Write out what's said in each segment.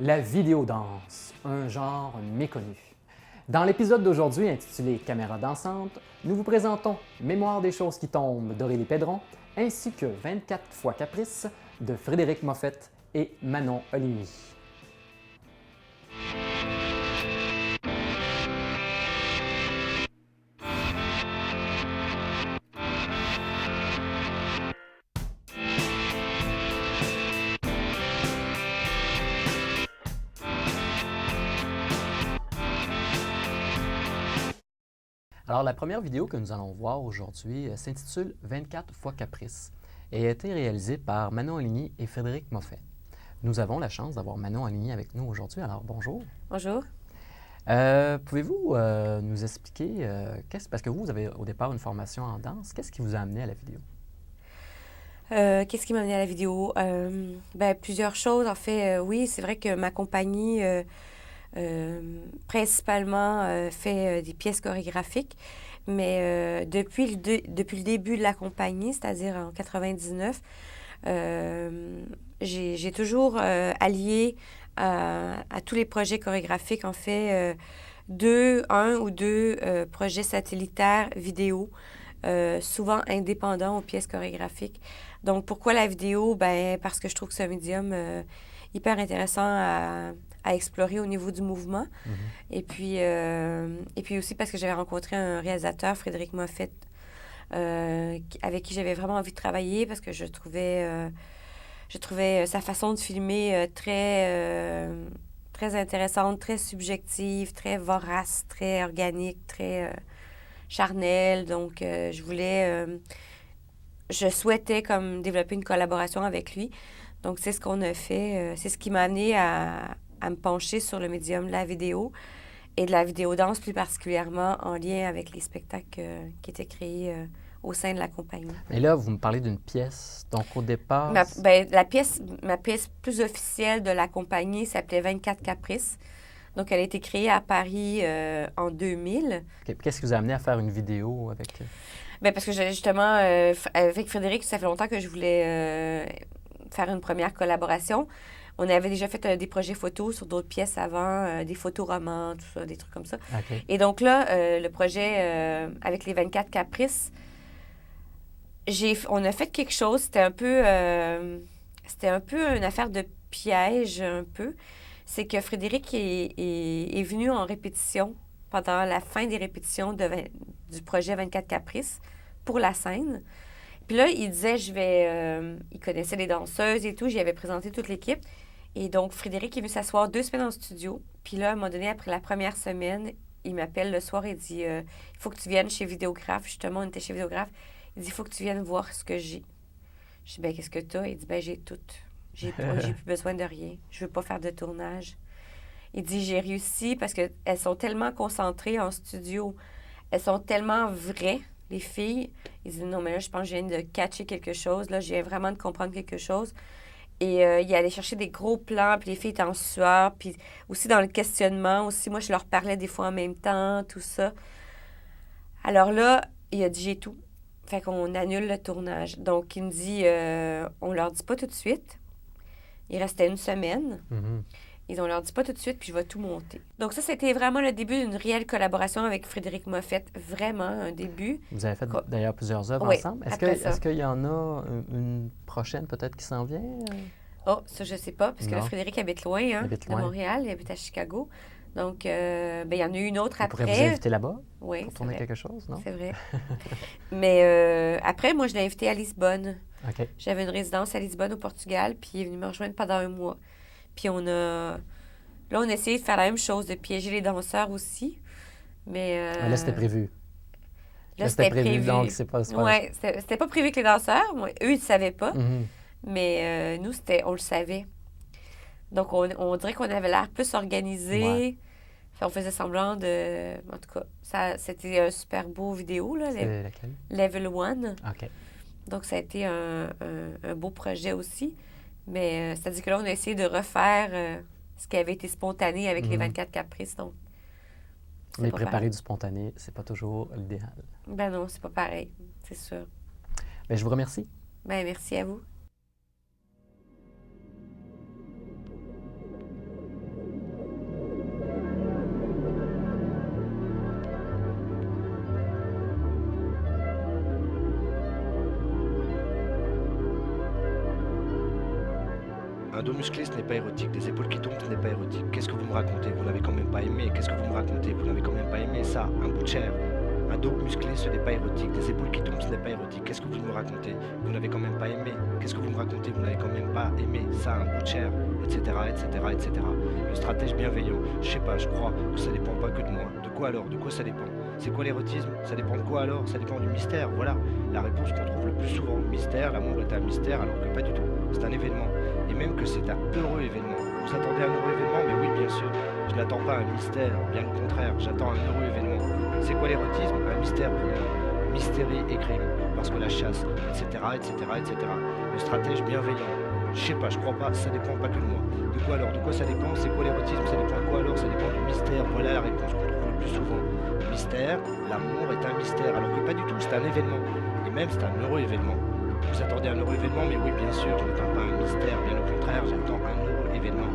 La vidéodanse, un genre méconnu. Dans l'épisode d'aujourd'hui intitulé Caméra dansante, nous vous présentons Mémoire des choses qui tombent d'Aurélie Pedron, ainsi que 24 fois Caprice de Frédéric Moffett et Manon Oligny. Alors, la première vidéo que nous allons voir aujourd'hui s'intitule 24 fois Caprice et a été réalisée par Manon Oligny et Frédéric Moffett. Nous avons la chance d'avoir Manon Oligny avec nous aujourd'hui. Alors, bonjour. Bonjour. Pouvez-vous nous expliquer, parce que vous avez au départ une formation en danse, qu'est-ce qui vous a amené à la vidéo? Qu'est-ce qui m'a amené à la vidéo? Plusieurs choses. En fait, oui, c'est vrai que ma compagnie, principalement, fait des pièces chorégraphiques. Mais depuis le début de la compagnie, c'est-à-dire en 99, j'ai toujours allié à tous les projets chorégraphiques, en fait, un ou deux projets satellitaires vidéo, souvent indépendants aux pièces chorégraphiques. Donc, pourquoi la vidéo? Parce que je trouve que c'est un médium hyper intéressant à explorer au niveau du mouvement. Mm-hmm. Et puis aussi parce que j'avais rencontré un réalisateur, Frédéric Moffett, avec qui j'avais vraiment envie de travailler parce que je trouvais sa façon de filmer très intéressante, très subjective, très vorace, très organique, très charnelle. Donc, je souhaitais comme développer une collaboration avec lui. Donc, c'est ce qu'on a fait. C'est ce qui m'a amené à me pencher sur le médium de la vidéo et de la vidéodanse plus particulièrement en lien avec les spectacles qui étaient créés au sein de la compagnie. Et là, vous me parlez d'une pièce. Donc, au départ... ma pièce plus officielle de la compagnie s'appelait 24 Caprices. Donc, elle a été créée à Paris en 2000. Okay. Qu'est-ce qui vous a amené à faire une vidéo avec... Parce que justement, avec Frédéric, ça fait longtemps que je voulais faire une première collaboration. On avait déjà fait des projets photos sur d'autres pièces avant, des photoromans, tout ça, des trucs comme ça. Okay. Et donc là, le projet avec les 24 Caprices, on a fait quelque chose. C'était un peu une affaire de piège, un peu. C'est que Frédéric est venu en répétition pendant la fin des répétitions du projet 24 Caprices pour la scène. Puis là, il disait, il connaissait les danseuses et tout, j'y avais présenté toute l'équipe. Et donc, Frédéric est venu s'asseoir 2 semaines en studio. Puis là, à un moment donné, après la première semaine, il m'appelle le soir et dit, il faut que tu viennes chez Vidéographe. Justement, on était chez Vidéographe. Il dit, il faut que tu viennes voir ce que j'ai. Je dis, qu'est-ce que tu as? Il dit, j'ai tout. J'ai plus besoin de rien. Je veux pas faire de tournage. Il dit, j'ai réussi parce qu'elles sont tellement concentrées en studio. Elles sont tellement vraies, les filles. Il dit, non, mais là, je pense que je viens de catcher quelque chose. Là, je viens vraiment de comprendre quelque chose. Et il allait chercher des gros plans, puis les filles étaient en sueur. Puis aussi dans le questionnement, aussi, moi, je leur parlais des fois en même temps, tout ça. Alors là, il a dit, j'ai tout. Fait qu'on annule le tournage. Donc, il me dit, on leur dit pas tout de suite. Il restait 1 semaine. Mm-hmm. On leur dit pas tout de suite, puis je vais tout monter. Donc ça, c'était vraiment le début d'une réelle collaboration avec Frédéric Moffett. Vraiment, un début. Vous avez fait d'ailleurs plusieurs œuvres ensemble. Est-ce qu'il y en a une prochaine peut-être qui s'en vient? Oh, ça, je sais pas, parce que là, Frédéric habite loin, de Montréal. Il habite à Chicago. Donc, il y en a eu une autre après. Vous inviter là-bas pour tourner quelque chose, non? C'est vrai. Mais après, moi, je l'ai invité à Lisbonne. Okay. J'avais une résidence à Lisbonne, au Portugal, puis il est venu me rejoindre pendant 1 mois. Puis on a essayé de faire la même chose, de piéger les danseurs aussi. Mais là, c'était prévu. Là, c'était prévu. Donc, c'est pas... Oui, c'était pas prévu que les danseurs. Eux, ils ne savaient pas. Mm-hmm. Mais nous, on le savait. Donc, on dirait qu'on avait l'air plus organisé. Ouais. On faisait semblant de... En tout cas, c'était un super beau vidéo, là. C'est laquelle? Level 1. OK. Donc, ça a été un beau projet aussi. Mais c'est-à-dire que là, on a essayé de refaire ce qui avait été spontané avec les 24 Caprices. Donc, mais préparer du spontané, c'est pas toujours l'idéal. Non, c'est pas pareil, c'est sûr. Je vous remercie. Merci à vous. Un dos musclé, ce n'est pas érotique. Des épaules qui tombent, ce n'est pas érotique. Qu'est-ce que vous me racontez? Vous n'avez quand même pas aimé. Qu'est-ce que vous me racontez? Vous n'avez quand même pas aimé ça. Un bout de chair. Un dos musclé, ce n'est pas érotique. Des épaules qui tombent, ce n'est pas érotique. Qu'est-ce que vous me racontez? Vous n'avez quand même pas aimé. Qu'est-ce que vous me racontez? Vous n'avez quand même pas aimé ça. Un bout de chair, etc., etc., etc. Le stratège bienveillant. Je sais pas, je crois que ça dépend pas que de moi. De quoi alors? De quoi ça dépend? C'est quoi l'érotisme? Ça dépend de quoi alors? Ça dépend du mystère. Voilà la réponse qu'on trouve le plus souvent. Mystère, l'amour est un mystère, alors que pas du tout. C'est un événement. Et même que c'est un heureux événement. Vous attendez un heureux événement? Mais oui, bien sûr. Je n'attends pas un mystère, bien au contraire, j'attends un heureux événement. C'est quoi l'érotisme? Un mystère pour moi. Mystérie et crime, parce que la chasse, etc., etc., etc. Le stratège bienveillant. Je sais pas, je crois pas, ça dépend pas que de moi. De quoi alors? De quoi ça dépend? C'est quoi l'érotisme? Ça dépend de quoi alors? Ça dépend du mystère. Voilà la réponse qu'on trouve le plus souvent. Mystère, l'amour est un mystère, alors que pas du tout, c'est un événement. Et même c'est un heureux événement. Vous attendez un heureux événement? Mais oui, bien sûr, je n'attends pas un mystère, bien au contraire, j'attends un heureux événement.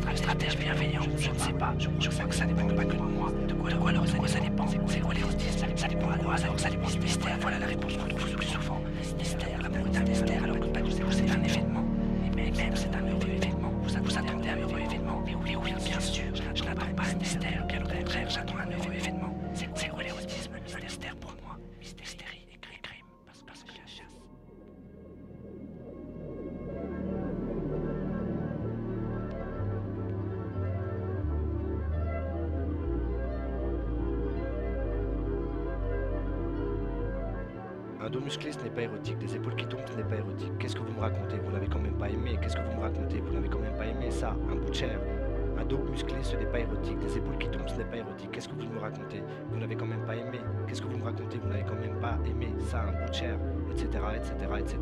Le stratège bienveillant, je ne sais pas, je crois que ça dépend pas que de moi. De quoi alors, de quoi ça dépend? C'est quoi les alors ça dépend du mystère. Voilà la réponse qu'on trouve le plus souvent. Mystère, l'amour est un mystère alors que pas du tout, c'est un événement. Et même c'est un heureux événement. Vous attendez un heureux événement. Mais oui, bien sûr, je n'attends pas un mystère. Bien au contraire, j'attends un heureux événement. C'est quoi l'érotisme? Un mystère pour moi. Mystérie et crime. Parce que la chasse. Un dos musclé, ce n'est pas érotique. Des épaules qui tombent, ce n'est pas érotique. Qu'est-ce que vous me racontez? Vous n'avez quand même pas aimé. Qu'est-ce que vous me racontez? Vous n'avez quand même pas aimé ça. Un bout de chair. Un dos musclé, ce n'est pas érotique. Des épaules qui tombent, ce n'est pas érotique. Qu'est-ce que vous me racontez? Vous n'avez quand même pas aimé. Qu'est-ce que vous me racontez? Vous n'avez quand même pas aimé ça. Un bout de chair, etc., etc.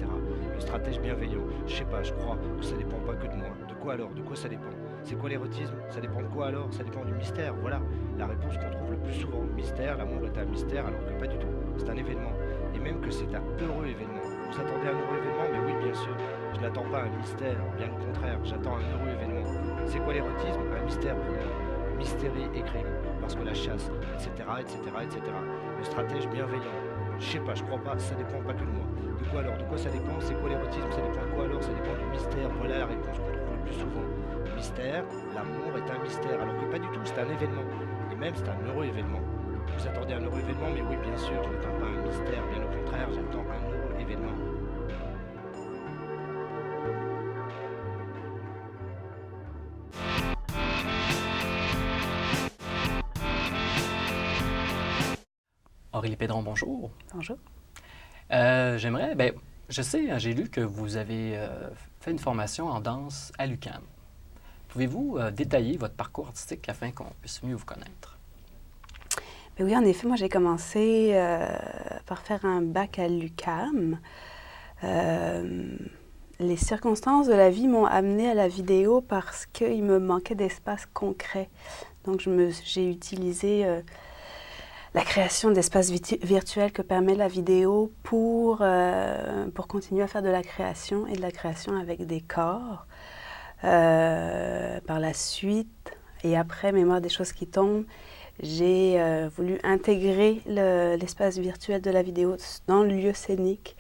Le stratège bienveillant. Je sais pas, je crois que ça dépend pas que de moi. De quoi alors? De quoi ça dépend? C'est quoi l'érotisme? Ça dépend de quoi alors? Ça dépend du mystère. Voilà la réponse qu'on trouve le plus souvent. Mystère, l'amour est un mystère alors que pas du tout. C'est un événement. Et même que c'est un heureux événement. Vous attendez un heureux événement? Mais oui, bien sûr. Je n'attends pas un mystère, bien au contraire, j'attends un heureux événement. C'est quoi l'érotisme? Un mystère pour moi. Mystérie et crime, parce que la chasse, etc. Le stratège bienveillant. Je sais pas, je crois pas, ça dépend pas que de moi. De quoi alors? De quoi ça dépend? C'est quoi l'érotisme? Ça dépend de quoi alors? Ça dépend du mystère. Voilà la réponse qu'on trouve le plus souvent. Mystère, l'amour est un mystère, alors que pas du tout, c'est un événement. Et même c'est un heureux événement. Vous attendez un heureux événement? Mais oui, bien sûr, je n'attends pas un mystère, bien au contraire, j'attends un heureux événement. Aurélie Pédron, bonjour. Bonjour. Je sais, j'ai lu que vous avez fait une formation en danse à l'UQAM. Pouvez-vous détailler votre parcours artistique afin qu'on puisse mieux vous connaître? Ben oui, en effet, moi j'ai commencé par faire un bac à l'UQAM. Les circonstances de la vie m'ont amenée à la vidéo parce qu'il me manquait d'espace concret. Donc j'ai utilisé la création d'espaces virtuels que permet la vidéo pour continuer à faire de la création et de la création avec des corps. Par la suite, et après Mémoire des choses qui tombent, j'ai voulu intégrer l'espace virtuel de la vidéo dans le lieu scénique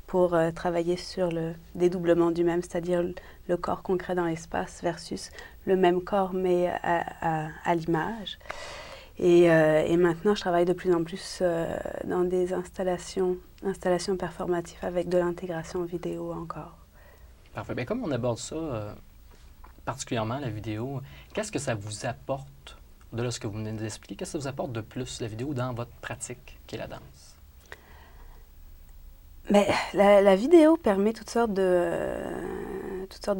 pour travailler sur le dédoublement du même, c'est-à-dire le corps concret dans l'espace versus le même corps mais à l'image. Et maintenant, je travaille de plus en plus dans des installations performatives avec de l'intégration vidéo encore. Parfait. Bien, comme on aborde ça, particulièrement la vidéo, qu'est-ce que ça vous apporte, au-delà de ce que vous venez d'expliquer, qu'est-ce que ça vous apporte de plus, la vidéo, dans votre pratique, qui est la danse? Mais la vidéo permet toutes sortes de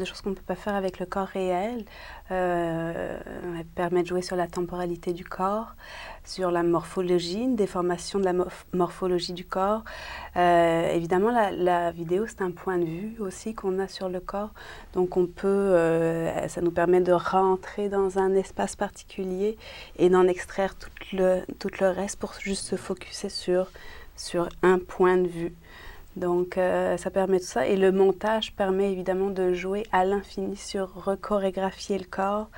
choses qu'on ne peut pas faire avec le corps réel. Elle permet de jouer sur la temporalité du corps, sur la morphologie, une déformation de la morphologie du corps. Évidemment, la vidéo, c'est un point de vue aussi qu'on a sur le corps. Donc ça nous permet de rentrer dans un espace particulier et d'en extraire tout le reste pour juste se focusser sur un point de vue. Donc, ça permet tout ça. Et le montage permet évidemment de jouer à l'infini sur chorégraphier le corps,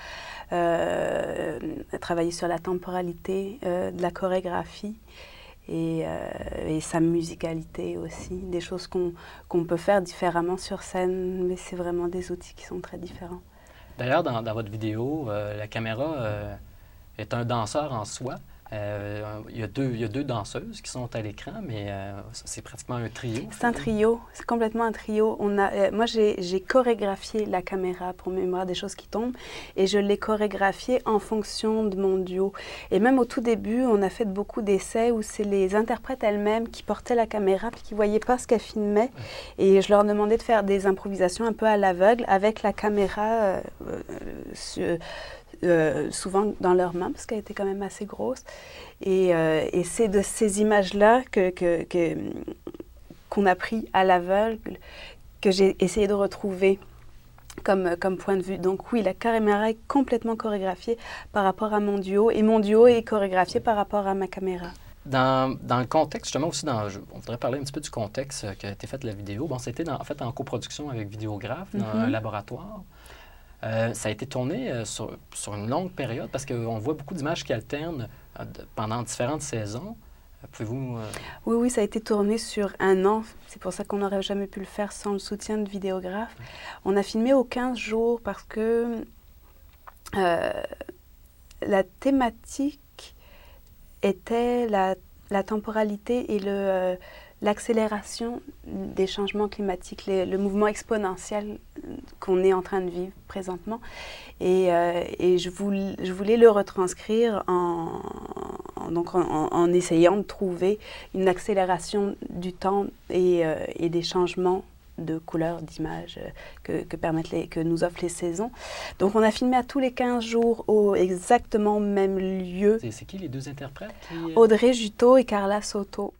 travailler sur la temporalité de la chorégraphie et sa musicalité aussi. Des choses qu'on peut faire différemment sur scène, mais c'est vraiment des outils qui sont très différents. D'ailleurs, dans votre vidéo, la caméra est un danseur en soi. Il y a deux danseuses qui sont à l'écran, mais c'est pratiquement un trio. C'est un trio, c'est complètement un trio. Moi, j'ai chorégraphié la caméra pour Mémoire des choses qui tombent et je l'ai chorégraphiée en fonction de mon duo. Et même au tout début, on a fait beaucoup d'essais où c'est les interprètes elles-mêmes qui portaient la caméra puis qui ne voyaient pas ce qu'elles filmaient. Et je leur demandais de faire des improvisations un peu à l'aveugle avec la caméra souvent dans leurs mains, parce qu'elle était quand même assez grosse. Et c'est de ces images-là qu'on a pris à l'aveugle, que j'ai essayé de retrouver comme point de vue. Donc oui, la caméra est complètement chorégraphiée par rapport à mon duo, et mon duo est chorégraphié par rapport à ma caméra. Dans le contexte, justement, aussi, on voudrait parler un petit peu du contexte qui a été fait de la vidéo. Bon, c'était en fait en coproduction avec Vidéographe, dans un laboratoire. Ça a été tourné sur une longue période parce qu'on voit beaucoup d'images qui alternent pendant différentes saisons Pouvez-vous... Oui, oui, ça a été tourné sur 1 an. C'est pour ça qu'on n'aurait jamais pu le faire sans le soutien de vidéographes. On a filmé aux 15 jours parce que la thématique était la temporalité et l'accélération des changements climatiques, le mouvement exponentiel qu'on est en train de vivre présentement. Et je voulais le retranscrire en essayant de trouver une accélération du temps et des changements de couleurs, d'images que nous offrent les saisons. Donc on a filmé à tous les 15 jours au exactement même lieu. C'est qui les 2 interprètes? Audrey Juteau et Carla Soto.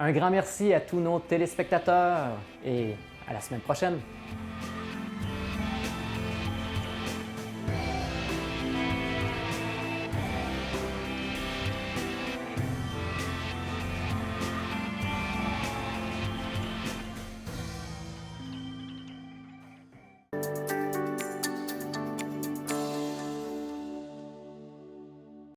Un grand merci à tous nos téléspectateurs et à la semaine prochaine.